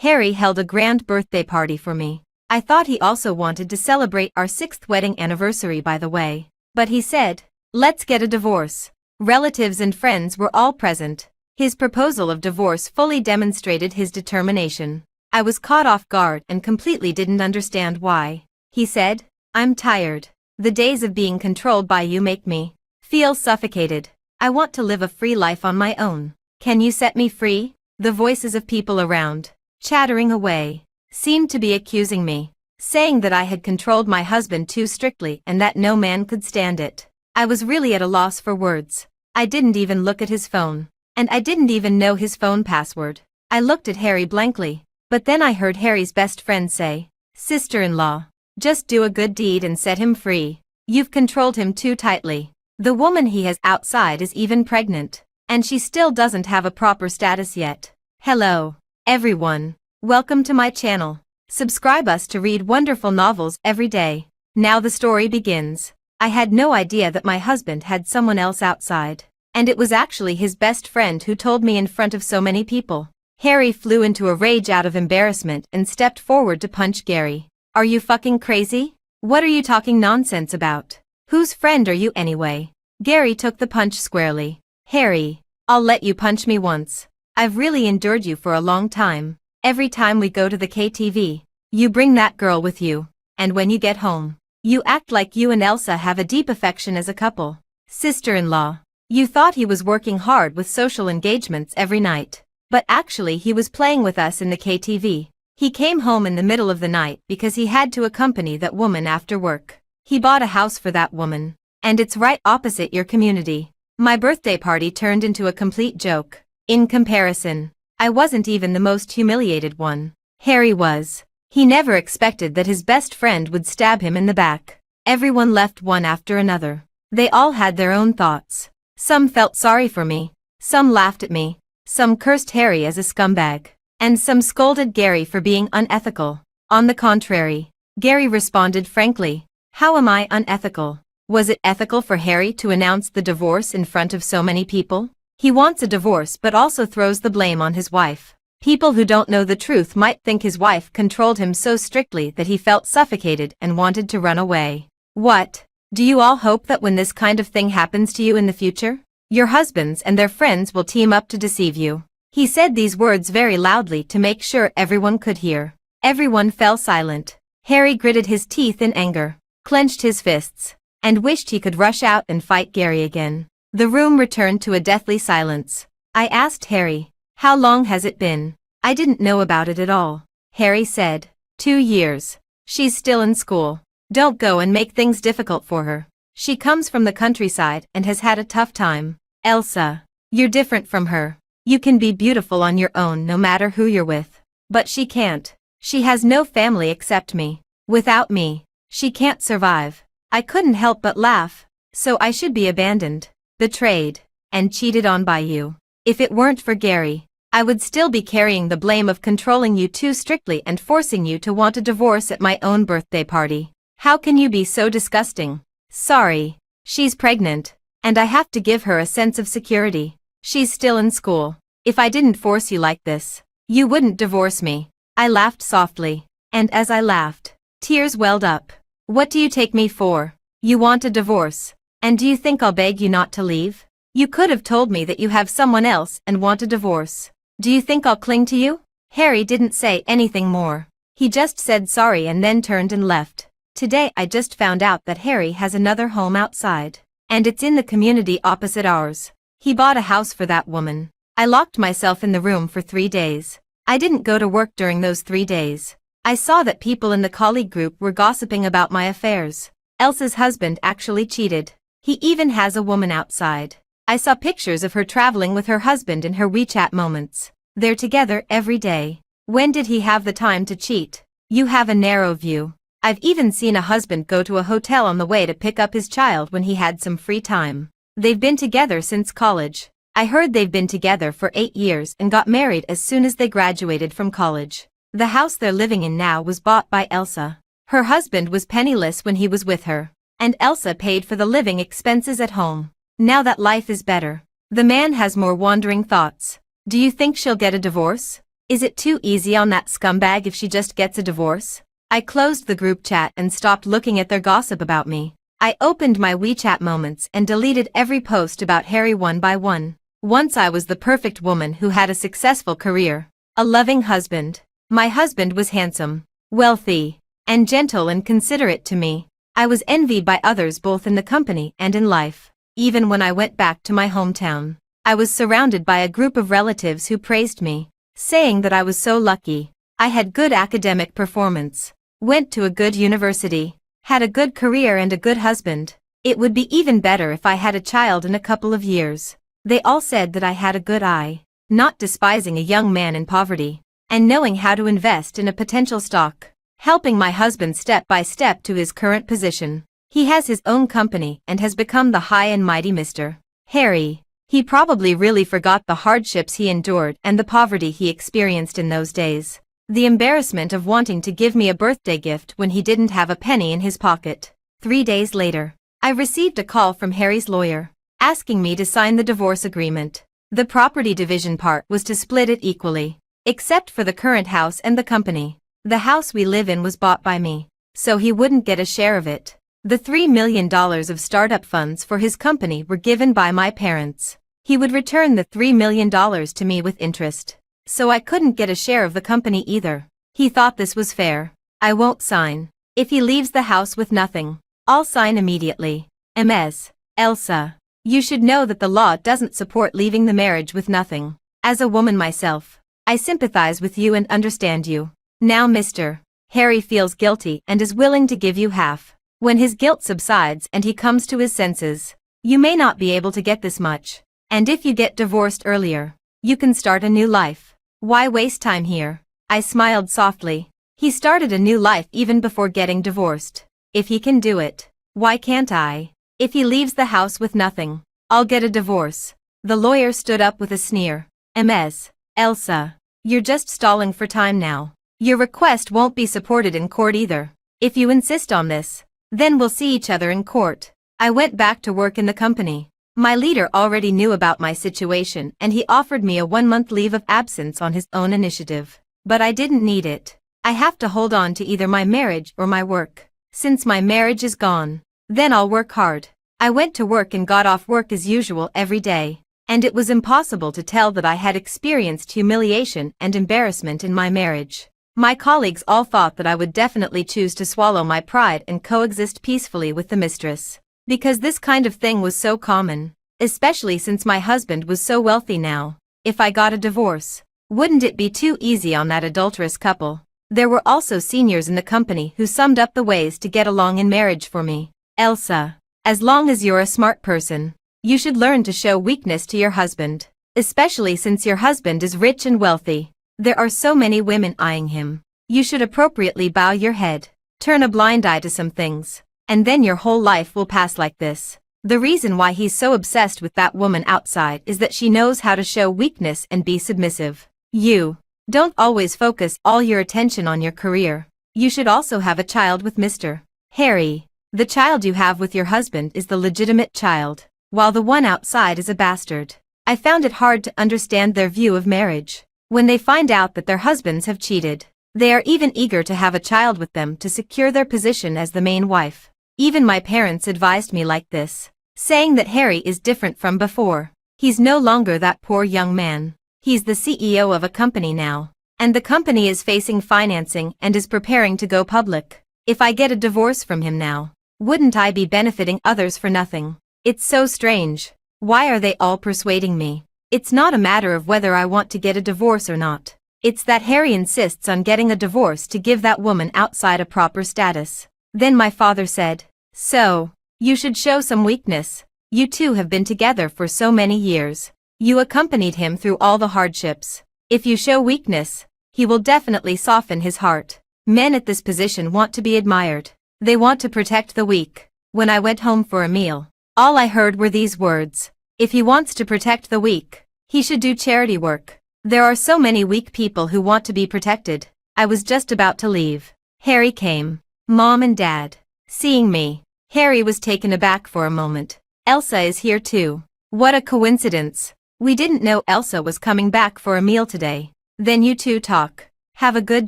Harry held a grand birthday party for me. I thought he also wanted to celebrate our 6th wedding anniversary, by the way. But he said, "Let's get a divorce." Relatives and friends were all present. His proposal of divorce fully demonstrated his determination. I was caught off guard and completely didn't understand why. He said, "I'm tired. The days of being controlled by you make me feel suffocated. I want to live a free life on my own. Can you set me free?" The voices of people around, chattering away, seemed to be accusing me, saying that I had controlled my husband too strictly and that no man could stand it. I was really at a loss for words. I didn't even look at his phone. And I didn't even know his phone password. I looked at Harry blankly, but then I heard Harry's best friend say, "Sister-in-law, just do a good deed and set him free. You've controlled him too tightly. The woman he has outside is even pregnant, and she still doesn't have a proper status yet." Hello, everyone. Welcome to my channel. Subscribe us to read wonderful novels every day. Now the story begins. I had no idea that my husband had someone else outside. And it was actually his best friend who told me in front of so many people. Harry flew into a rage out of embarrassment and stepped forward to punch Gary. "Are you fucking crazy? What are you talking nonsense about? Whose friend are you anyway?" Gary took the punch squarely. "Harry, I'll let you punch me once. I've really endured you for a long time. Every time we go to the KTV, you bring that girl with you. And when you get home, you act like you and Elsa have a deep affection as a couple. Sister-in-law, you thought he was working hard with social engagements every night. But actually he was playing with us in the KTV. He came home in the middle of the night because he had to accompany that woman after work. He bought a house for that woman. And it's right opposite your community. My birthday party turned into a complete joke. In comparison, I wasn't even the most humiliated one. Harry was. He never expected that his best friend would stab him in the back. Everyone left one after another. They all had their own thoughts. Some felt sorry for me. Some laughed at me. Some cursed Harry as a scumbag. And some scolded Gary for being unethical. On the contrary, Gary responded frankly, "How am I unethical? Was it ethical for Harry to announce the divorce in front of so many people? He wants a divorce but also throws the blame on his wife. People who don't know the truth might think his wife controlled him so strictly that he felt suffocated and wanted to run away. What? Do you all hope that when this kind of thing happens to you in the future, your husbands and their friends will team up to deceive you?" He said these words very loudly to make sure everyone could hear. Everyone fell silent. Harry gritted his teeth in anger, clenched his fists, and wished he could rush out and fight Gary again. The room returned to a deathly silence. I asked Harry, "How long has it been?" "I didn't know about it at all," Harry said. 2 years. She's still in school. Don't go and make things difficult for her. She comes from the countryside and has had a tough time. Elsa, you're different from her. You can be beautiful on your own no matter who you're with. But she can't. She has no family except me. Without me, she can't survive. I couldn't help but laugh. So I should be abandoned, betrayed, and cheated on by you. If it weren't for Gary, I would still be carrying the blame of controlling you too strictly and forcing you to want a divorce at my own birthday party. How can you be so disgusting? Sorry, she's pregnant, and I have to give her a sense of security. She's still in school. If I didn't force you like this, you wouldn't divorce me." I laughed softly, and as I laughed, tears welled up. "What do you take me for? You want a divorce, and do you think I'll beg you not to leave? You could have told me that you have someone else and want a divorce. Do you think I'll cling to you?" Harry didn't say anything more. He just said sorry and then turned and left. Today I just found out that Harry has another home outside, and it's in the community opposite ours. He bought a house for that woman. I locked myself in the room for 3 days. I didn't go to work during those 3 days. I saw that people in the colleague group were gossiping about my affairs. Elsa's husband actually cheated. He even has a woman outside. I saw pictures of her traveling with her husband in her WeChat moments. They're together every day. When did he have the time to cheat? You have a narrow view. I've even seen a husband go to a hotel on the way to pick up his child when he had some free time. They've been together since college. I heard they've been together for 8 years and got married as soon as they graduated from college. The house they're living in now was bought by Elsa. Her husband was penniless when he was with her, and Elsa paid for the living expenses at home. Now that life is better, the man has more wandering thoughts. Do you think she'll get a divorce? Is it too easy on that scumbag if she just gets a divorce? I closed the group chat and stopped looking at their gossip about me. I opened my WeChat moments and deleted every post about Harry one by one. Once I was the perfect woman who had a successful career, a loving husband. My husband was handsome, wealthy, and gentle and considerate to me. I was envied by others both in the company and in life. Even when I went back to my hometown, I was surrounded by a group of relatives who praised me, saying that I was so lucky. I had good academic performance, went to a good university, had a good career and a good husband. It would be even better if I had a child in a couple of years. They all said that I had a good eye, not despising a young man in poverty, and knowing how to invest in a potential stock, helping my husband step by step to his current position. He has his own company and has become the high and mighty Mr. Harry. He probably really forgot the hardships he endured and the poverty he experienced in those days. The embarrassment of wanting to give me a birthday gift when he didn't have a penny in his pocket. 3 days later, I received a call from Harry's lawyer, asking me to sign the divorce agreement. The property division part was to split it equally, except for the current house and the company. The house we live in was bought by me, so he wouldn't get a share of it. The $3 million of startup funds for his company were given by my parents. He would return the $3 million to me with interest, so I couldn't get a share of the company either. He thought this was fair. I won't sign. If he leaves the house with nothing, I'll sign immediately. Ms. Elsa, you should know that the law doesn't support leaving the marriage with nothing. As a woman myself, I sympathize with you and understand you. Now Mr. Harry feels guilty and is willing to give you half. When his guilt subsides and he comes to his senses, you may not be able to get this much. And if you get divorced earlier, you can start a new life. Why waste time here? I smiled softly. He started a new life even before getting divorced. If he can do it, why can't I? If he leaves the house with nothing, I'll get a divorce. The lawyer stood up with a sneer. Ms. Elsa, you're just stalling for time now. Your request won't be supported in court either. If you insist on this, then we'll see each other in court. I went back to work in the company. My leader already knew about my situation and he offered me a 1-month leave of absence on his own initiative. But I didn't need it. I have to hold on to either my marriage or my work. Since my marriage is gone, then I'll work hard. I went to work and got off work as usual every day, and it was impossible to tell that I had experienced humiliation and embarrassment in my marriage. My colleagues all thought that I would definitely choose to swallow my pride and coexist peacefully with the mistress. Because this kind of thing was so common, especially since my husband was so wealthy now. If I got a divorce, wouldn't it be too easy on that adulterous couple? There were also seniors in the company who summed up the ways to get along in marriage for me. Elsa, as long as you're a smart person, you should learn to show weakness to your husband, especially since your husband is rich and wealthy. There are so many women eyeing him. You should appropriately bow your head, turn a blind eye to some things, and then your whole life will pass like this. The reason why he's so obsessed with that woman outside is that she knows how to show weakness and be submissive. You don't always focus all your attention on your career. You should also have a child with Mr. Harry. The child you have with your husband is the legitimate child, while the one outside is a bastard. I found it hard to understand their view of marriage. When they find out that their husbands have cheated, they are even eager to have a child with them to secure their position as the main wife. Even my parents advised me like this, saying that Harry is different from before. He's no longer that poor young man. He's the CEO of a company now, and the company is facing financing and is preparing to go public. If I get a divorce from him now, wouldn't I be benefiting others for nothing? It's so strange. Why are they all persuading me? It's not a matter of whether I want to get a divorce or not. It's that Harry insists on getting a divorce to give that woman outside a proper status. Then my father said, "So, you should show some weakness. You two have been together for so many years. You accompanied him through all the hardships. If you show weakness, he will definitely soften his heart." Men at this position want to be admired. They want to protect the weak. When I went home for a meal, all I heard were these words: if he wants to protect the weak, he should do charity work. There are so many weak people who want to be protected. I was just about to leave. Harry came. Mom and Dad. Seeing me, Harry was taken aback for a moment. Elsa is here too. What a coincidence. We didn't know Elsa was coming back for a meal today. Then you two talk. Have a good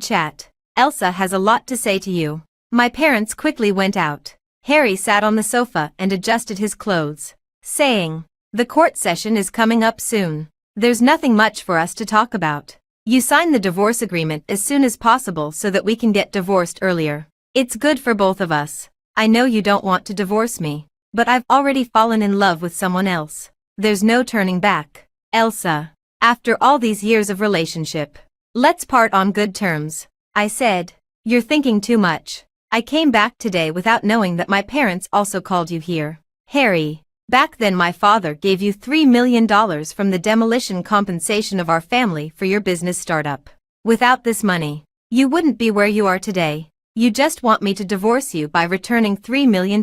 chat. Elsa has a lot to say to you. My parents quickly went out. Harry sat on the sofa and adjusted his clothes, saying, "The court session is coming up soon. There's nothing much for us to talk about. You sign the divorce agreement as soon as possible so that we can get divorced earlier. It's good for both of us. I know you don't want to divorce me, but I've already fallen in love with someone else. There's no turning back. Elsa, after all these years of relationship, let's part on good terms," I said. "You're thinking too much. I came back today without knowing that my parents also called you here. Harry, back then my father gave you $3 million from the demolition compensation of our family for your business startup. Without this money, you wouldn't be where you are today. You just want me to divorce you by returning $3 million.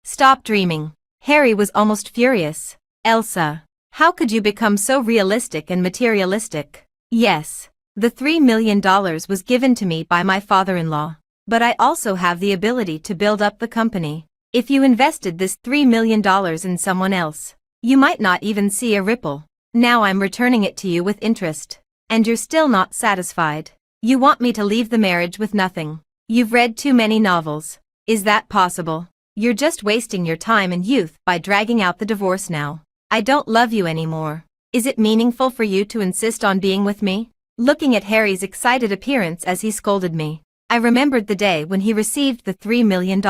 Stop dreaming." Harry was almost furious. "Elsa, how could you become so realistic and materialistic? Yes, the $3 million was given to me by my father-in-law, but I also have the ability to build up the company. If you invested this $3 million in someone else, you might not even see a ripple. Now I'm returning it to you with interest, and you're still not satisfied. You want me to leave the marriage with nothing. You've read too many novels. Is that possible? You're just wasting your time and youth by dragging out the divorce now. I don't love you anymore. Is it meaningful for you to insist on being with me?" Looking at Harry's excited appearance as he scolded me, I remembered the day when he received the $3 million.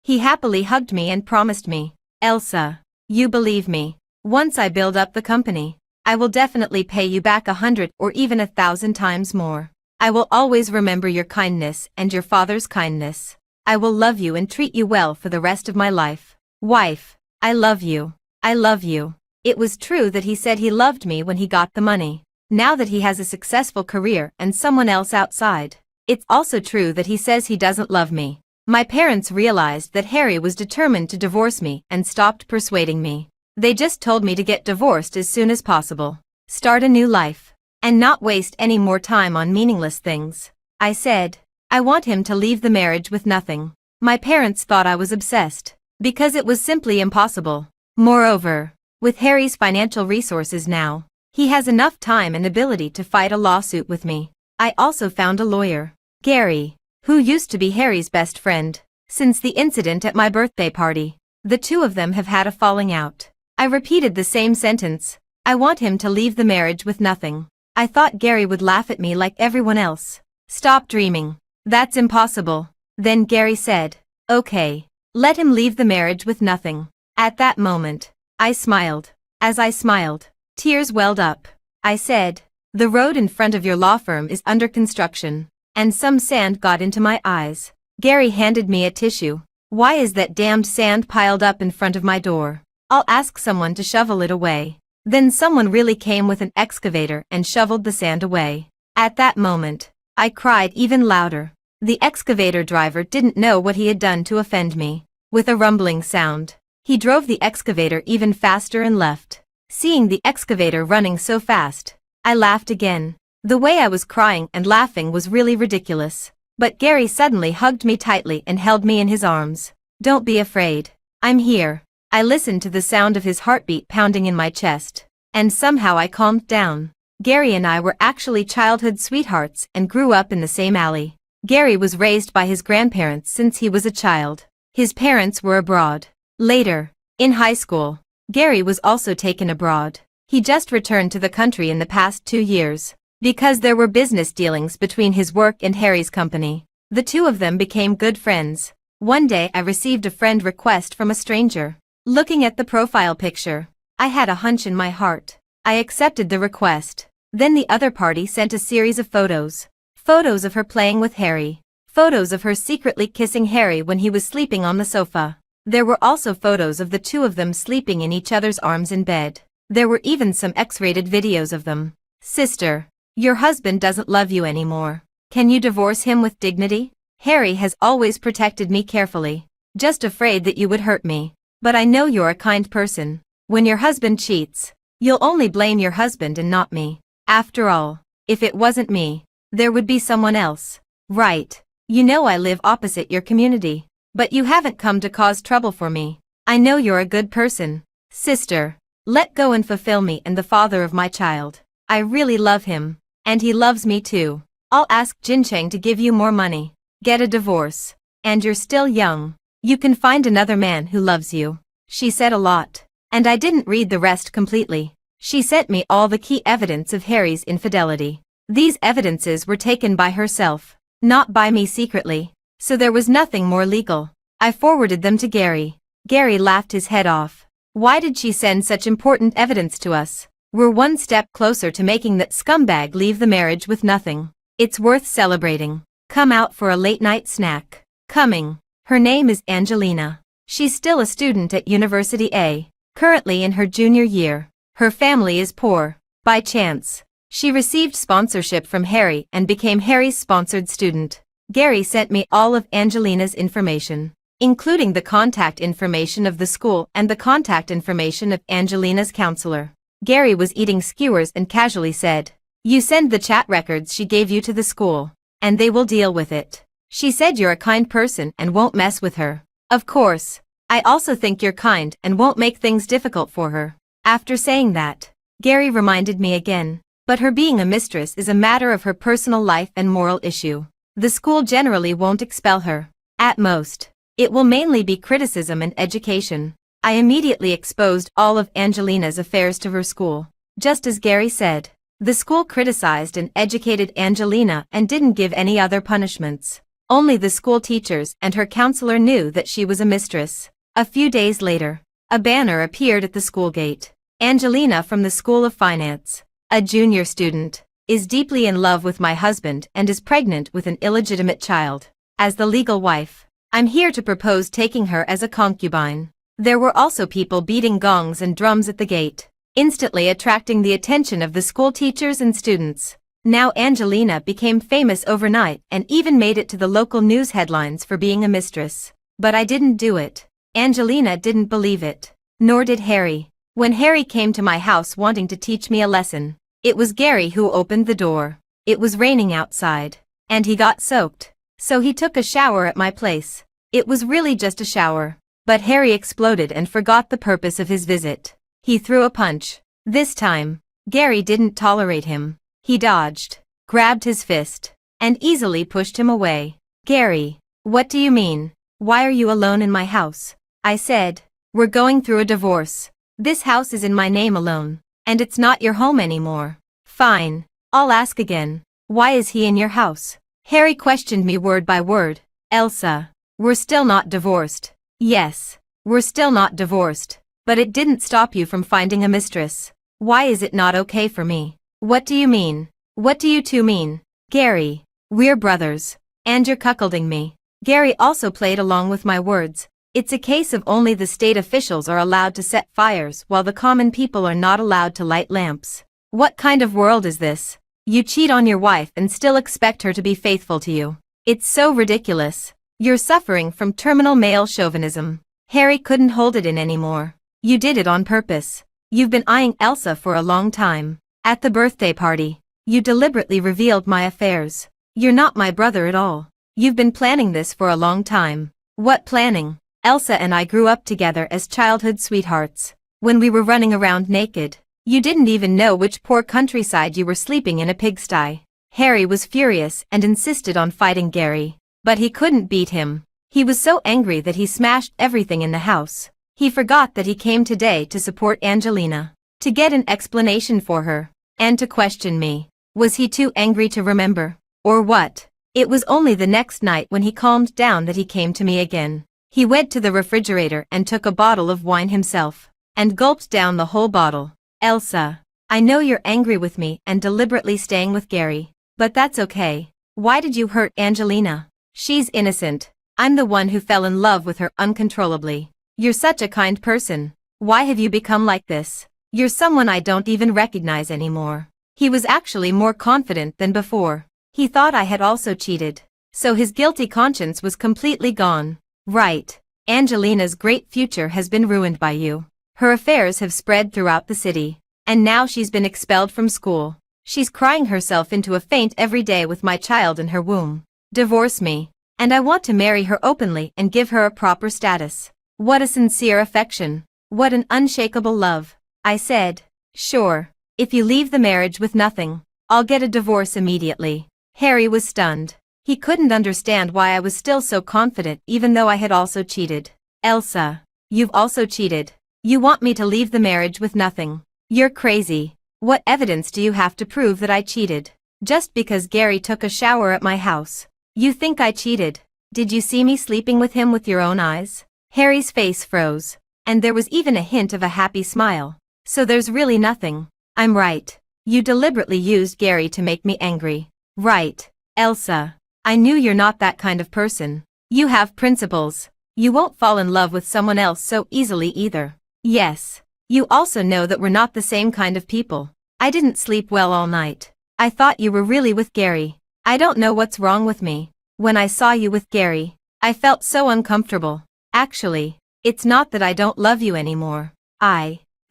He happily hugged me and promised me, "Elsa, you believe me. Once I build up the company, I will definitely pay you back 100 or even 1,000 times more. I will always remember your kindness and your father's kindness. I will love you and treat you well for the rest of my life. Wife, I love you. I love you." It was true that he said he loved me when he got the money. Now that he has a successful career and someone else outside, it's also true that he says he doesn't love me. My parents realized that Harry was determined to divorce me and stopped persuading me. They just told me to get divorced as soon as possible, start a new life, and not waste any more time on meaningless things. I said, I want him to leave the marriage with nothing. My parents thought I was obsessed, because it was simply impossible. Moreover, with Harry's financial resources now, he has enough time and ability to fight a lawsuit with me. I also found a lawyer, Gary, who used to be Harry's best friend. Since the incident at my birthday party, the two of them have had a falling out. I repeated the same sentence. I want him to leave the marriage with nothing. I thought Gary would laugh at me like everyone else. Stop dreaming. That's impossible. Then Gary said, "Okay, let him leave the marriage with nothing." At that moment, I smiled. As I smiled, tears welled up. I said, "The road in front of your law firm is under construction," and some sand got into my eyes. Gary handed me a tissue. "Why is that damned sand piled up in front of my door? I'll ask someone to shovel it away." Then someone really came with an excavator and shoveled the sand away. At that moment, I cried even louder. The excavator driver didn't know what he had done to offend me. With a rumbling sound, he drove the excavator even faster and left. Seeing the excavator running so fast, I laughed again. The way I was crying and laughing was really ridiculous. But Gary suddenly hugged me tightly and held me in his arms. "Don't be afraid. I'm here." I listened to the sound of his heartbeat pounding in my chest, and somehow I calmed down. Gary and I were actually childhood sweethearts and grew up in the same alley. Gary was raised by his grandparents since he was a child. His parents were abroad. Later, in high school, Gary was also taken abroad. He just returned to the country in the past 2 years, because there were business dealings between his work and Harry's company. The two of them became good friends. One day I received a friend request from a stranger. Looking at the profile picture, I had a hunch in my heart. I accepted the request. Then the other party sent a series of photos. Photos of her playing with Harry. Photos of her secretly kissing Harry when he was sleeping on the sofa. There were also photos of the two of them sleeping in each other's arms in bed. There were even some X-rated videos of them. "Sister, your husband doesn't love you anymore. Can you divorce him with dignity? Harry has always protected me carefully, just afraid that you would hurt me. But I know you're a kind person. When your husband cheats, you'll only blame your husband and not me. After all, if it wasn't me, there would be someone else. Right? You know I live opposite your community, but you haven't come to cause trouble for me. I know you're a good person. Sister, let go and fulfill me and the father of my child. I really love him, And he loves me too. I'll ask Jincheng to give you more money. Get a divorce. And you're still young. You can find another man who loves you. She said a lot. And I didn't read the rest completely. She sent me all the key evidence of Harry's infidelity. These evidences were taken by herself, not by me secretly. So there was nothing more legal. I forwarded them to Gary. Gary laughed his head off. Why did she send such important evidence to us? We're one step closer to making that scumbag leave the marriage with nothing. It's worth celebrating. Come out for a late-night snack. Coming. Her name is Angelina. She's still a student at University A, currently in her junior year. Her family is poor. By chance, she received sponsorship from Harry and became Harry's sponsored student. Gary sent me all of Angelina's information, including the contact information of the school and the contact information of Angelina's counselor. Gary was eating skewers and casually said, "You send the chat records she gave you to the school, and they will deal with it. She said you're a kind person and won't mess with her." Of course, I also think you're kind and won't make things difficult for her. After saying that, Gary reminded me again, but her being a mistress is a matter of her personal life and moral issue. The school generally won't expel her. At most, it will mainly be criticism and education. I immediately exposed all of Angelina's affairs to her school. Just as Gary said, the school criticized and educated Angelina and didn't give any other punishments. Only the school teachers and her counselor knew that she was a mistress. A few days later, a banner appeared at the school gate. Angelina from the School of Finance, a junior student, is deeply in love with my husband and is pregnant with an illegitimate child. As the legal wife, I'm here to propose taking her as a concubine. There were also people beating gongs and drums at the gate, instantly attracting the attention of the school teachers and students. Now Angelina became famous overnight and even made it to the local news headlines for being a mistress. But I didn't do it. Angelina didn't believe it. Nor did Harry. When Harry came to my house wanting to teach me a lesson, it was Gary who opened the door. It was raining outside, and he got soaked. So he took a shower at my place. It was really just a shower. But Harry exploded and forgot the purpose of his visit. He threw a punch. This time, Gary didn't tolerate him. He dodged, grabbed his fist, and easily pushed him away. "Gary, what do you mean? Why are you alone in my house?" I said. "We're going through a divorce. This house is in my name alone, and it's not your home anymore." "Fine. I'll ask again. Why is he in your house?" Harry questioned me word by word. "Elsa, we're still not divorced." "Yes, we're still not divorced, but it didn't stop you from finding a mistress. Why is it not okay for me?" "What do you mean? What do you two mean?" "Gary, we're brothers, and you're cuckolding me." Gary also played along with my words. It's a case of only the state officials are allowed to set fires while the common people are not allowed to light lamps. What kind of world is this? You cheat on your wife and still expect her to be faithful to you. It's so ridiculous. You're suffering from terminal male chauvinism. Harry couldn't hold it in anymore. You did it on purpose. You've been eyeing Elsa for a long time. At the birthday party, you deliberately revealed my affairs. You're not my brother at all. You've been planning this for a long time. What planning? Elsa and I grew up together as childhood sweethearts. When we were running around naked, you didn't even know which poor countryside you were sleeping in a pigsty. Harry was furious and insisted on fighting Gary. But he couldn't beat him. He was so angry that he smashed everything in the house. He forgot that he came today to support Angelina, to get an explanation for her, and to question me. Was he too angry to remember? Or what? It was only the next night when he calmed down that he came to me again. He went to the refrigerator and took a bottle of wine himself, and gulped down the whole bottle. "Elsa, I know you're angry with me and deliberately staying with Gary, but that's okay. Why did you hurt Angelina? She's innocent. I'm the one who fell in love with her uncontrollably. You're such a kind person. Why have you become like this? You're someone I don't even recognize anymore." He was actually more confident than before. He thought I had also cheated, so his guilty conscience was completely gone. "Right. Angelina's great future has been ruined by you. Her affairs have spread throughout the city, and now she's been expelled from school. She's crying herself into a faint every day with my child in her womb. Divorce me, and I want to marry her openly and give her a proper status." What a sincere affection. What an unshakable love. I said, "Sure, if you leave the marriage with nothing, I'll get a divorce immediately. Harry was stunned. He couldn't understand why I was still so confident even though I had also cheated. Elsa, you've also cheated. You want me to leave the marriage with nothing. You're crazy. What evidence do you have to prove that I cheated? Just because Gary took a shower at my house. You think I cheated? Did you see me sleeping with him with your own eyes? Harry's face froze, and there was even a hint of a happy smile. So there's really nothing. I'm right. You deliberately used Gary to make me angry. Right, Elsa. I knew you're not that kind of person. You have principles. You won't fall in love with someone else so easily either. Yes. You also know that we're not the same kind of people. I didn't sleep well all night. I thought you were really with Gary. I don't know what's wrong with me. When I saw you with Gary, I felt so uncomfortable. Actually, it's not that I don't love you anymore.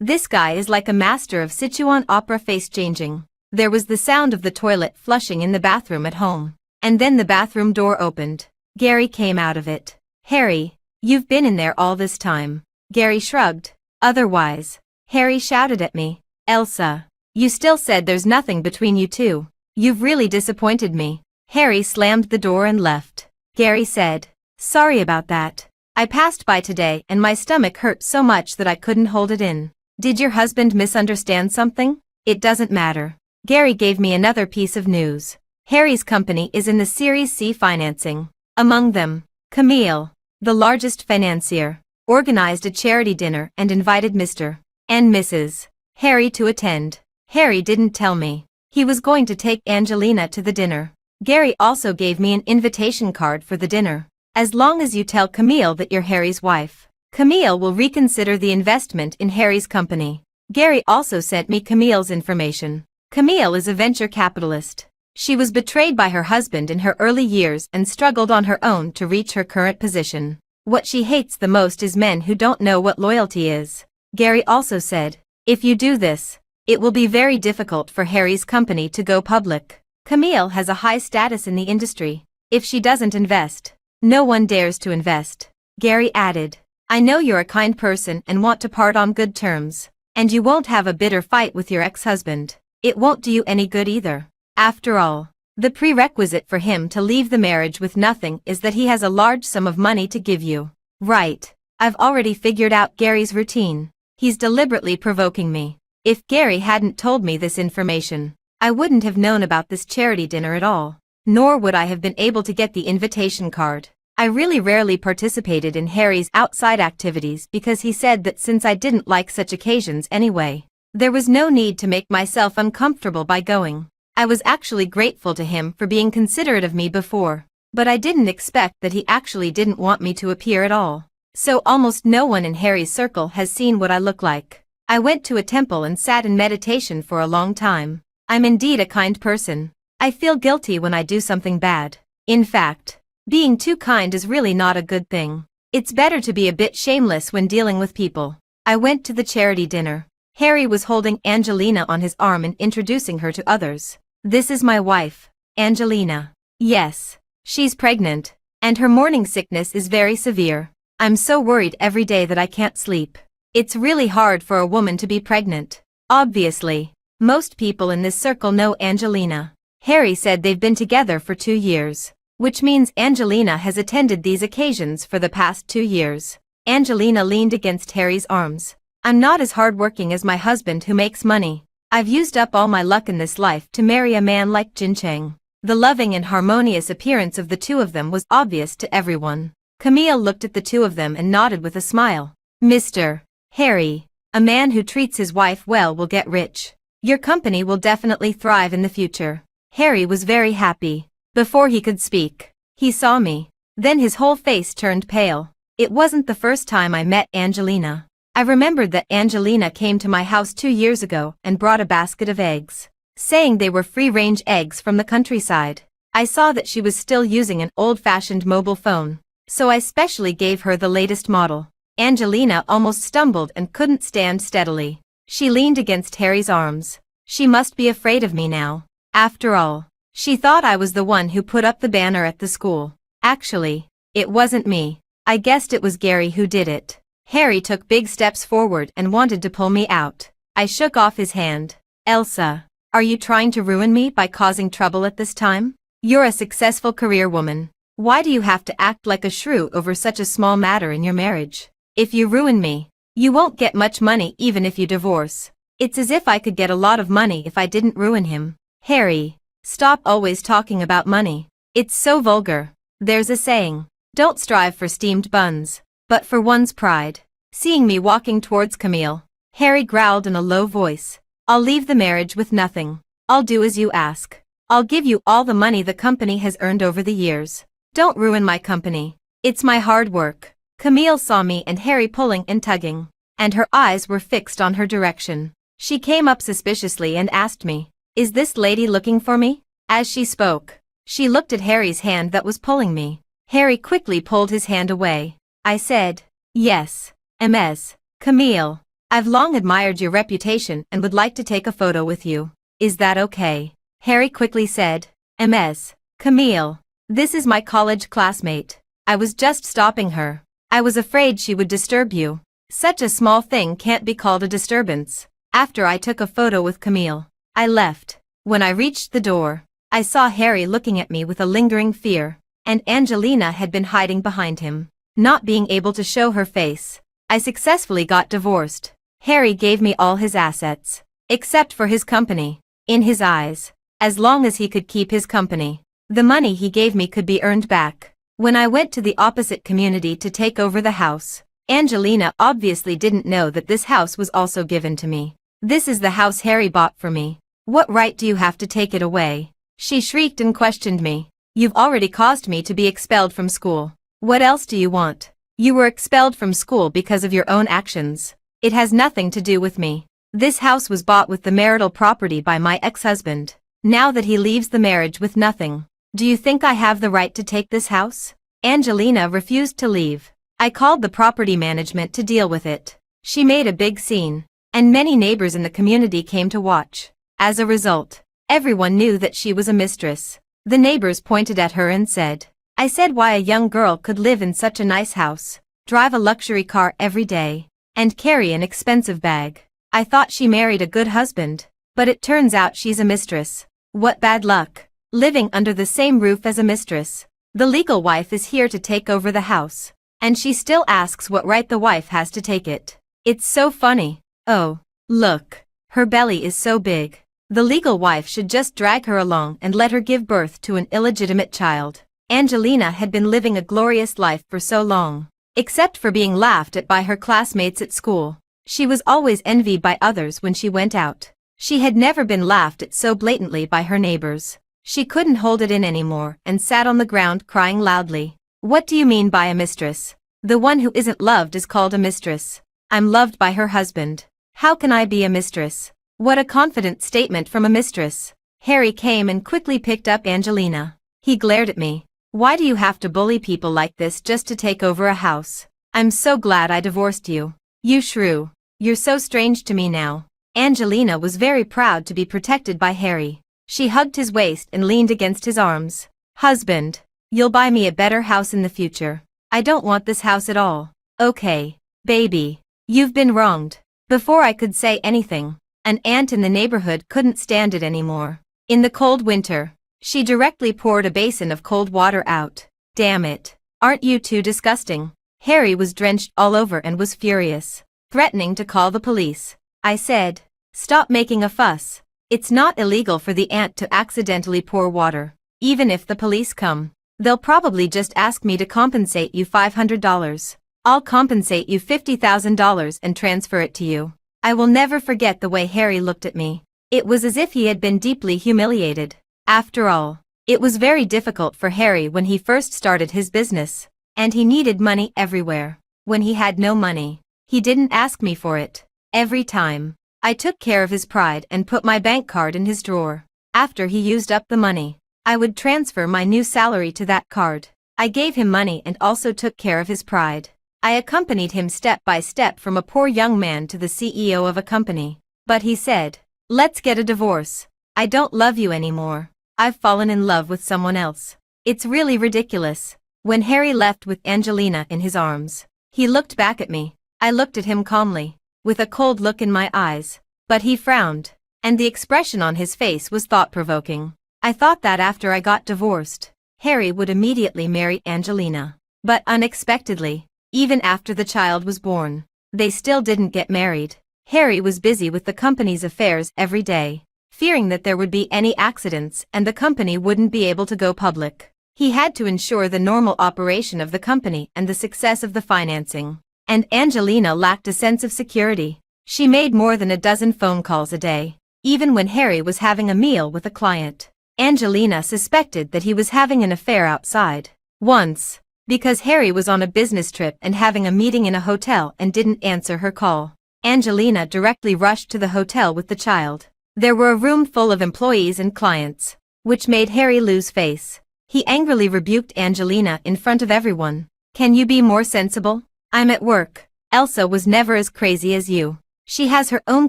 This guy is like a master of Sichuan opera face changing. There was the sound of the toilet flushing in the bathroom at home. And then the bathroom door opened. Gary came out of it. Harry, you've been in there all this time. Gary shrugged. Otherwise. Harry shouted at me. Elsa, you still said there's nothing between you two. You've really disappointed me. Harry slammed the door and left. Gary said, sorry about that. I passed by today and my stomach hurt so much that I couldn't hold it in. Did your husband misunderstand something? It doesn't matter. Gary gave me another piece of news. Harry's company is in the Series C financing. Among them, Camille, the largest financier, organized a charity dinner and invited Mr. and Mrs. Harry to attend. Harry didn't tell me. He was going to take Angelina to the dinner. Gary also gave me an invitation card for the dinner. As long as you tell Camille that you're Harry's wife, Camille will reconsider the investment in Harry's company. Gary also sent me Camille's information. Camille is a venture capitalist. She was betrayed by her husband in her early years and struggled on her own to reach her current position. What she hates the most is men who don't know what loyalty is. Gary also said, if you do this, it will be very difficult for Harry's company to go public. Camille has a high status in the industry. If she doesn't invest, no one dares to invest. Gary added, I know you're a kind person and want to part on good terms. And you won't have a bitter fight with your ex-husband. It won't do you any good either. After all, the prerequisite for him to leave the marriage with nothing is that he has a large sum of money to give you. Right. I've already figured out Gary's routine. He's deliberately provoking me. If Gary hadn't told me this information, I wouldn't have known about this charity dinner at all. Nor would I have been able to get the invitation card. I really rarely participated in Harry's outside activities because he said that since I didn't like such occasions anyway, there was no need to make myself uncomfortable by going. I was actually grateful to him for being considerate of me before, but I didn't expect that he actually didn't want me to appear at all. So almost no one in Harry's circle has seen what I look like. I went to a temple and sat in meditation for a long time. I'm indeed a kind person. I feel guilty when I do something bad. In fact, being too kind is really not a good thing. It's better to be a bit shameless when dealing with people. I went to the charity dinner. Harry was holding Angelina on his arm and introducing her to others. This is my wife, Angelina. Yes, she's pregnant, and her morning sickness is very severe. I'm so worried every day that I can't sleep. It's really hard for a woman to be pregnant. Obviously, most people in this circle know Angelina. Harry said they've been together for 2 years. Which means Angelina has attended these occasions for the past 2 years. Angelina leaned against Harry's arms. I'm not as hardworking as my husband who makes money. I've used up all my luck in this life to marry a man like Jin Cheng. The loving and harmonious appearance of the two of them was obvious to everyone. Camille looked at the two of them and nodded with a smile. Mr. Harry, a man who treats his wife well will get rich. Your company will definitely thrive in the future. Harry was very happy. Before he could speak, he saw me. Then his whole face turned pale. It wasn't the first time I met Angelina. I remembered that Angelina came to my house 2 years ago and brought a basket of eggs, saying they were free-range eggs from the countryside. I saw that she was still using an old-fashioned mobile phone, so I specially gave her the latest model. Angelina almost stumbled and couldn't stand steadily. She leaned against Harry's arms. She must be afraid of me now. After all, she thought I was the one who put up the banner at the school. Actually, it wasn't me. I guessed it was Gary who did it. Harry took big steps forward and wanted to pull me out. I shook off his hand. Elsa, Are you trying to ruin me by causing trouble at this time? You're a successful career woman. Why do you have to act like a shrew over such a small matter in your marriage? If you ruin me, you won't get much money even if you divorce. It's as if I could get a lot of money if I didn't ruin him. Harry, stop always talking about money. It's so vulgar. There's a saying, don't strive for steamed buns, but for one's pride. Seeing me walking towards Camille, Harry growled in a low voice. I'll leave the marriage with nothing. I'll do as you ask. I'll give you all the money the company has earned over the years. Don't ruin my company. It's my hard work. Camille saw me and Harry pulling and tugging, and her eyes were fixed on her direction. She came up suspiciously and asked me, "Is this lady looking for me?" As she spoke, she looked at Harry's hand that was pulling me. Harry quickly pulled his hand away. I said, "Yes, Ms. Camille. I've long admired your reputation and would like to take a photo with you. Is that okay?" Harry quickly said, "Ms. Camille. This is my college classmate. I was just stopping her. I was afraid she would disturb you. Such a small thing can't be called a disturbance." After I took a photo with Camille, I left. When I reached the door, I saw Harry looking at me with a lingering fear, and Angelina had been hiding behind him, not being able to show her face. I successfully got divorced. Harry gave me all his assets, except for his company. In his eyes, as long as he could keep his company, the money he gave me could be earned back. When I went to the opposite community to take over the house, Angelina obviously didn't know that this house was also given to me. "This is the house Harry bought for me. What right do you have to take it away?" She shrieked and questioned me. "You've already caused me to be expelled from school. What else do you want? You were expelled from school because of your own actions. It has nothing to do with me. This house was bought with the marital property by my ex-husband. Now that he leaves the marriage with nothing, do you think I have the right to take this house?" Angelina refused to leave. I called the property management to deal with it. She made a big scene, and many neighbors in the community came to watch. As a result, everyone knew that she was a mistress. The neighbors pointed at her and said, "I said why a young girl could live in such a nice house, drive a luxury car every day, and carry an expensive bag. I thought she married a good husband, but it turns out she's a mistress. What bad luck, living under the same roof as a mistress. The legal wife is here to take over the house, and she still asks what right the wife has to take it. It's so funny. Oh, look, her belly is so big. The legal wife should just drag her along and let her give birth to an illegitimate child." Angelina had been living a glorious life for so long. Except for being laughed at by her classmates at school, she was always envied by others when she went out. She had never been laughed at so blatantly by her neighbors. She couldn't hold it in anymore and sat on the ground crying loudly. "What do you mean by a mistress? The one who isn't loved is called a mistress. I'm loved by her husband. How can I be a mistress?" What a confident statement from a mistress. Harry came and quickly picked up Angelina. He glared at me. "Why do you have to bully people like this just to take over a house? I'm so glad I divorced you. You shrew. You're so strange to me now." Angelina was very proud to be protected by Harry. She hugged his waist and leaned against his arms. "Husband, you'll buy me a better house in the future. I don't want this house at all." "Okay, baby. You've been wronged." Before I could say anything, an aunt in the neighborhood couldn't stand it anymore. In the cold winter, she directly poured a basin of cold water out. "Damn it. Aren't you two disgusting?" Harry was drenched all over and was furious, threatening to call the police. I said, "Stop making a fuss. It's not illegal for the aunt to accidentally pour water. Even if the police come, they'll probably just ask me to compensate you $500. I'll compensate you $50,000 and transfer it to you." I will never forget the way Harry looked at me. It was as if he had been deeply humiliated. After all, it was very difficult for Harry when he first started his business, and he needed money everywhere. When he had no money, he didn't ask me for it. Every time, I took care of his pride and put my bank card in his drawer. After he used up the money, I would transfer my new salary to that card. I gave him money and also took care of his pride. I accompanied him step by step from a poor young man to the CEO of a company. But he said, "Let's get a divorce. I don't love you anymore. I've fallen in love with someone else." It's really ridiculous. When Harry left with Angelina in his arms, he looked back at me. I looked at him calmly, with a cold look in my eyes, but he frowned. and the expression on his face was thought-provoking. I thought that after I got divorced, Harry would immediately marry Angelina. But unexpectedly, even after the child was born, they still didn't get married. Harry was busy with the company's affairs every day, fearing that there would be any accidents and the company wouldn't be able to go public. He had to ensure the normal operation of the company and the success of the financing. And Angelina lacked a sense of security. She made more than a dozen phone calls a day. Even when Harry was having a meal with a client, Angelina suspected that he was having an affair outside. Once, because Harry was on a business trip and having a meeting in a hotel and didn't answer her call, Angelina directly rushed to the hotel with the child. There were a room full of employees and clients, which made Harry lose face. He angrily rebuked Angelina in front of everyone. "Can you be more sensible? I'm at work. Elsa was never as crazy as you. She has her own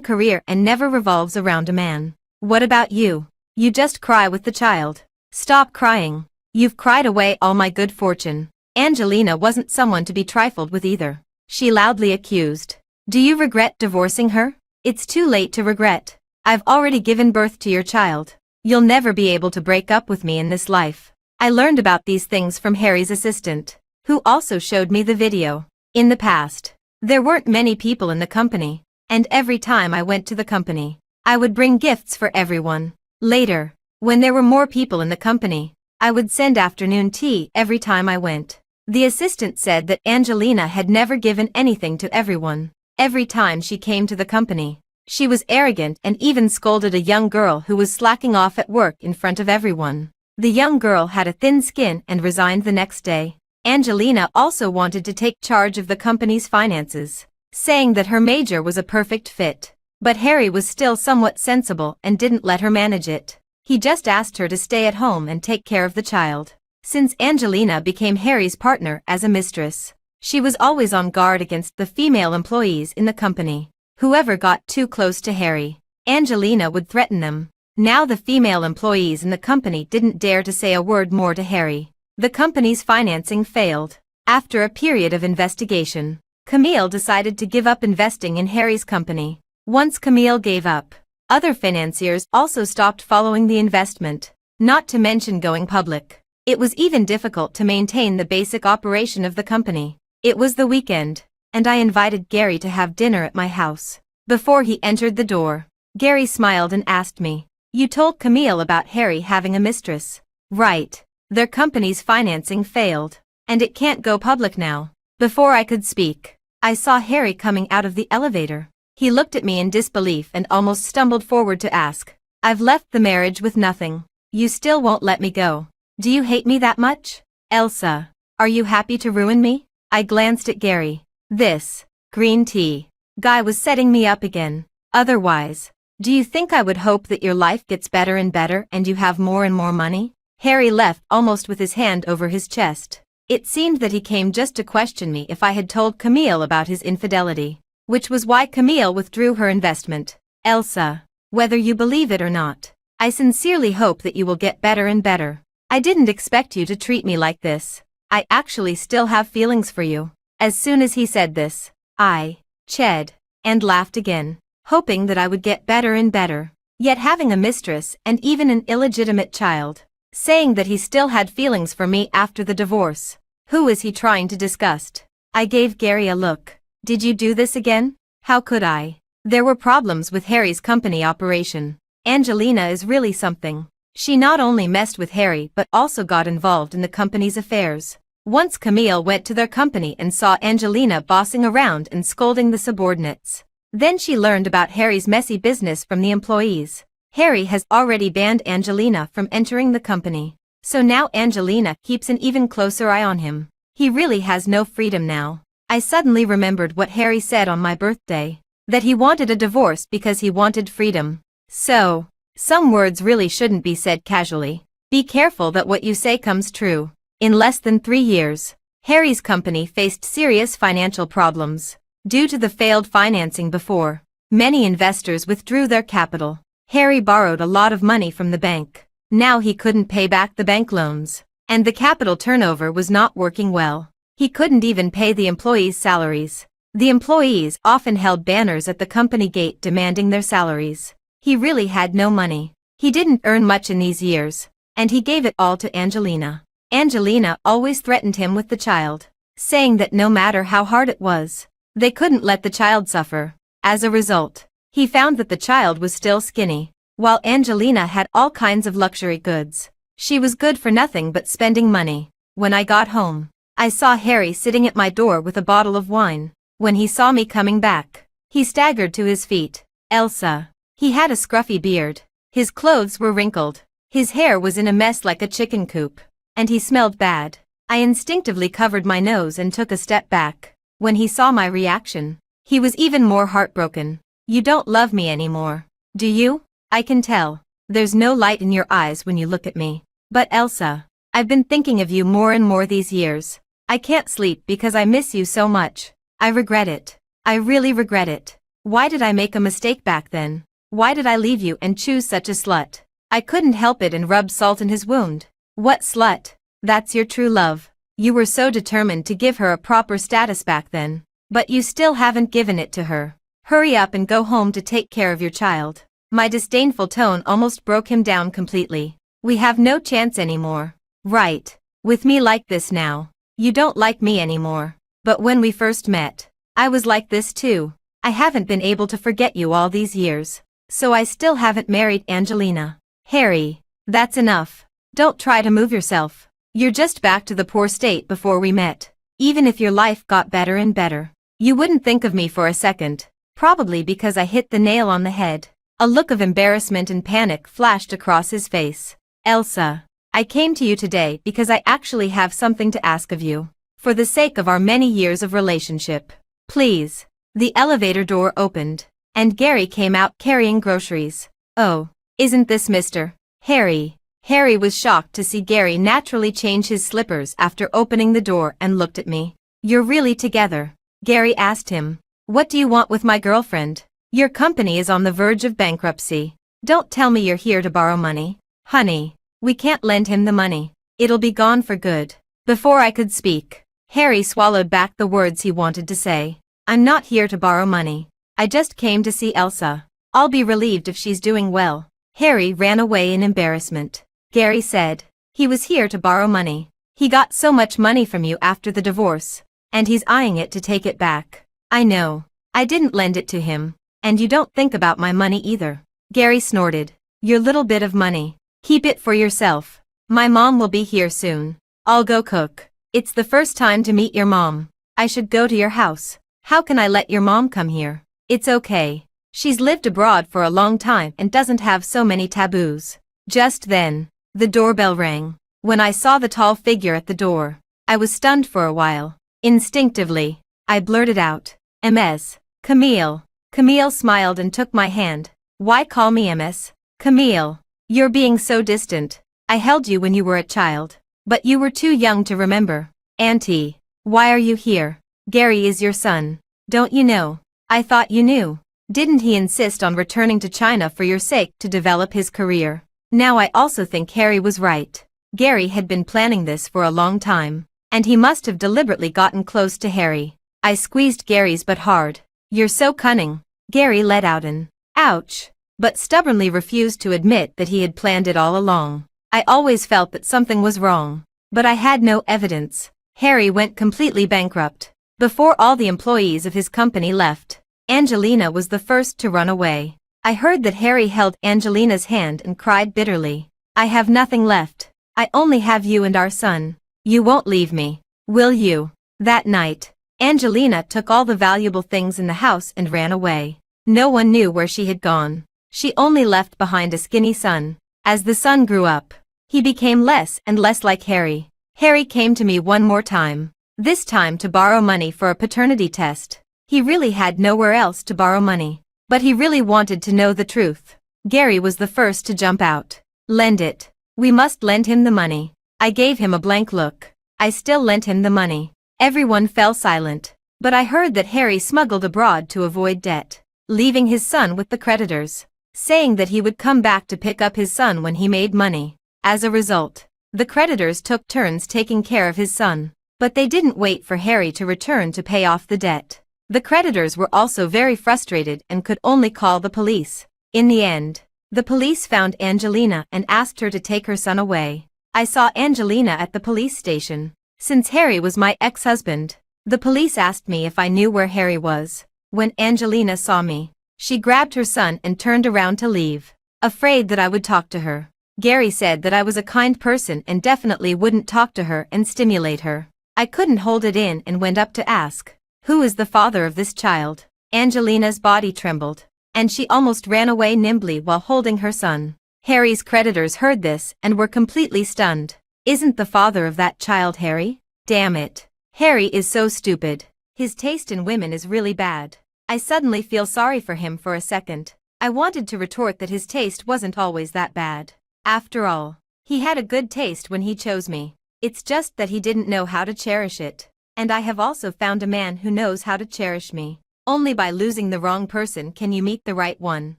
career and never revolves around a man. What about you? You just cry with the child. Stop crying. You've cried away all my good fortune." Angelina wasn't someone to be trifled with either. She loudly accused. "Do you regret divorcing her? It's too late to regret. I've already given birth to your child. You'll never be able to break up with me in this life." I learned about these things from Harry's assistant, who also showed me the video. In the past, there weren't many people in the company, and every time I went to the company, I would bring gifts for everyone. Later, when there were more people in the company, I would send afternoon tea every time I went. The assistant said that Angelina had never given anything to everyone. Every time she came to the company, she was arrogant and even scolded a young girl who was slacking off at work in front of everyone. The young girl had a thin skin and resigned the next day. Angelina also wanted to take charge of the company's finances, saying that her major was a perfect fit. But Harry was still somewhat sensible and didn't let her manage it. He just asked her to stay at home and take care of the child. Since Angelina became Harry's partner as a mistress, she was always on guard against the female employees in the company. Whoever got too close to Harry, Angelina would threaten them. Now the female employees in the company didn't dare to say a word more to Harry. The company's financing failed. After a period of investigation, Camille decided to give up investing in Harry's company. Once Camille gave up, other financiers also stopped following the investment, not to mention going public. It was even difficult to maintain the basic operation of the company. It was the weekend, and I invited Gary to have dinner at my house. Before he entered the door, Gary smiled and asked me, "You told Camille about Harry having a mistress, right? Their company's financing failed, and it can't go public now." Before I could speak, I saw Harry coming out of the elevator. He looked at me in disbelief and almost stumbled forward to ask, "I've left the marriage with nothing. You still won't let me go. Do you hate me that much? Elsa, are you happy to ruin me?" I glanced at Gary. This green tea guy was setting me up again. Otherwise, do you think I would hope that your life gets better and better and you have more and more money? Harry left almost with his hand over his chest. It seemed that he came just to question me if I had told Camille about his infidelity, which was why Camille withdrew her investment. Elsa, whether you believe it or not, I sincerely hope that you will get better and better. I didn't expect you to treat me like this. I actually still have feelings for you. As soon as he said this, I chid and laughed again, hoping that I would get better and better. Yet having a mistress and even an illegitimate child, saying that he still had feelings for me after the divorce. Who is he trying to disgust? I gave Gary a look. Did you do this again? How could I? There were problems with Harry's company operation. Angelina is really something. She not only messed with Harry but also got involved in the company's affairs. Once Camille went to their company and saw Angelina bossing around and scolding the subordinates. Then she learned about Harry's messy business from the employees. Harry has already banned Angelina from entering the company. So now Angelina keeps an even closer eye on him. He really has no freedom now. I suddenly remembered what Harry said on my birthday, that he wanted a divorce because he wanted freedom. So, some words really shouldn't be said casually. Be careful that what you say comes true. In less than 3 years, Harry's company faced serious financial problems. Due to the failed financing before, many investors withdrew their capital. Harry borrowed a lot of money from the bank. Now he couldn't pay back the bank loans, and the capital turnover was not working well. He couldn't even pay the employees' salaries. The employees often held banners at the company gate demanding their salaries. He really had no money. He didn't earn much in these years, and he gave it all to Angelina. Angelina always threatened him with the child, saying that no matter how hard it was, they couldn't let the child suffer. As a result, he found that the child was still skinny, while Angelina had all kinds of luxury goods. She was good for nothing but spending money. When I got home, I saw Harry sitting at my door with a bottle of wine. When he saw me coming back, he staggered to his feet. Elsa. He had a scruffy beard. His clothes were wrinkled. His hair was in a mess like a chicken coop. And he smelled bad. I instinctively covered my nose and took a step back. When he saw my reaction, he was even more heartbroken. You don't love me anymore, do you? I can tell. There's no light in your eyes when you look at me. But Elsa, I've been thinking of you more and more these years. I can't sleep because I miss you so much. I regret it. I really regret it. Why did I make a mistake back then? Why did I leave you and choose such a slut? I couldn't help it and rubbed salt in his wound. What slut? That's your true love. You were so determined to give her a proper status back then. But you still haven't given it to her. Hurry up and go home to take care of your child. My disdainful tone almost broke him down completely. We have no chance anymore. Right. With me like this now. You don't like me anymore. But when we first met, I was like this too. I haven't been able to forget you all these years. So I still haven't married Angelina. Harry, that's enough. Don't try to move yourself. You're just back to the poor state before we met. Even if your life got better and better, you wouldn't think of me for a second. Probably because I hit the nail on the head. A look of embarrassment and panic flashed across his face. Elsa, I came to you today because I actually have something to ask of you. For the sake of our many years of relationship. Please. The elevator door opened, and Gary came out carrying groceries. Oh, isn't this Mr. Harry? Harry was shocked to see Gary naturally change his slippers after opening the door and looked at me. You're really together? Gary asked him. What do you want with my girlfriend? Your company is on the verge of bankruptcy. Don't tell me you're here to borrow money. Honey, we can't lend him the money. It'll be gone for good. Before I could speak, Harry swallowed back the words he wanted to say. I'm not here to borrow money. I just came to see Elsa. I'll be relieved if she's doing well. Harry ran away in embarrassment. Gary said, he was here to borrow money. He got so much money from you after the divorce, and he's eyeing it to take it back. I know. I didn't lend it to him, and you don't think about my money either. Gary snorted. Your little bit of money. Keep it for yourself. My mom will be here soon. I'll go cook. It's the first time to meet your mom. I should go to your house. How can I let your mom come here? It's okay. She's lived abroad for a long time and doesn't have so many taboos. Just then, the doorbell rang. When I saw the tall figure at the door, I was stunned for a while. Instinctively, I blurted out, MS. Camille. Camille smiled and took my hand. Why call me MS? Camille, you're being so distant. I held you when you were a child, but you were too young to remember. Auntie, why are you here? Gary is your son. Don't you know? I thought you knew. Didn't he insist on returning to China for your sake to develop his career? Now I also think Harry was right. Gary had been planning this for a long time, and he must have deliberately gotten close to Harry. I squeezed Gary's butt hard. You're so cunning. Gary let out an ouch, but stubbornly refused to admit that he had planned it all along. I always felt that something was wrong, but I had no evidence. Harry went completely bankrupt. Before all the employees of his company left, Angelina was the first to run away. I heard that Harry held Angelina's hand and cried bitterly. I have nothing left. I only have you and our son. You won't leave me, will you? That night, Angelina took all the valuable things in the house and ran away. No one knew where she had gone. She only left behind a skinny son. As the son grew up, he became less and less like Harry. Harry came to me one more time, this time to borrow money for a paternity test. He really had nowhere else to borrow money, but he really wanted to know the truth. Gary was the first to jump out. Lend it. We must lend him the money. I gave him a blank look. I still lent him the money. Everyone fell silent, but I heard that Harry smuggled abroad to avoid debt, leaving his son with the creditors, saying that he would come back to pick up his son when he made money. As a result, the creditors took turns taking care of his son, but they didn't wait for Harry to return to pay off the debt. The creditors were also very frustrated and could only call the police. In the end, the police found Angelina and asked her to take her son away. I saw Angelina at the police station. Since Harry was my ex-husband, the police asked me if I knew where Harry was. When Angelina saw me, she grabbed her son and turned around to leave, afraid that I would talk to her. Gary said that I was a kind person and definitely wouldn't talk to her and stimulate her. I couldn't hold it in and went up to ask, "Who is the father of this child?" Angelina's body trembled, and she almost ran away nimbly while holding her son. Harry's creditors heard this and were completely stunned. "Isn't the father of that child Harry? Damn it. Harry is so stupid. His taste in women is really bad." I suddenly feel sorry for him for a second. I wanted to retort that his taste wasn't always that bad. After all, he had a good taste when he chose me. It's just that he didn't know how to cherish it. And I have also found a man who knows how to cherish me. Only by losing the wrong person can you meet the right one.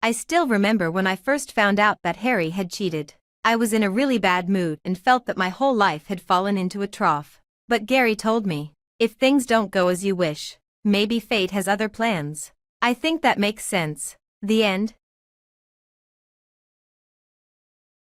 I still remember when I first found out that Harry had cheated. I was in a really bad mood and felt that my whole life had fallen into a trough. But Gary told me, if things don't go as you wish, maybe fate has other plans. I think that makes sense. The end.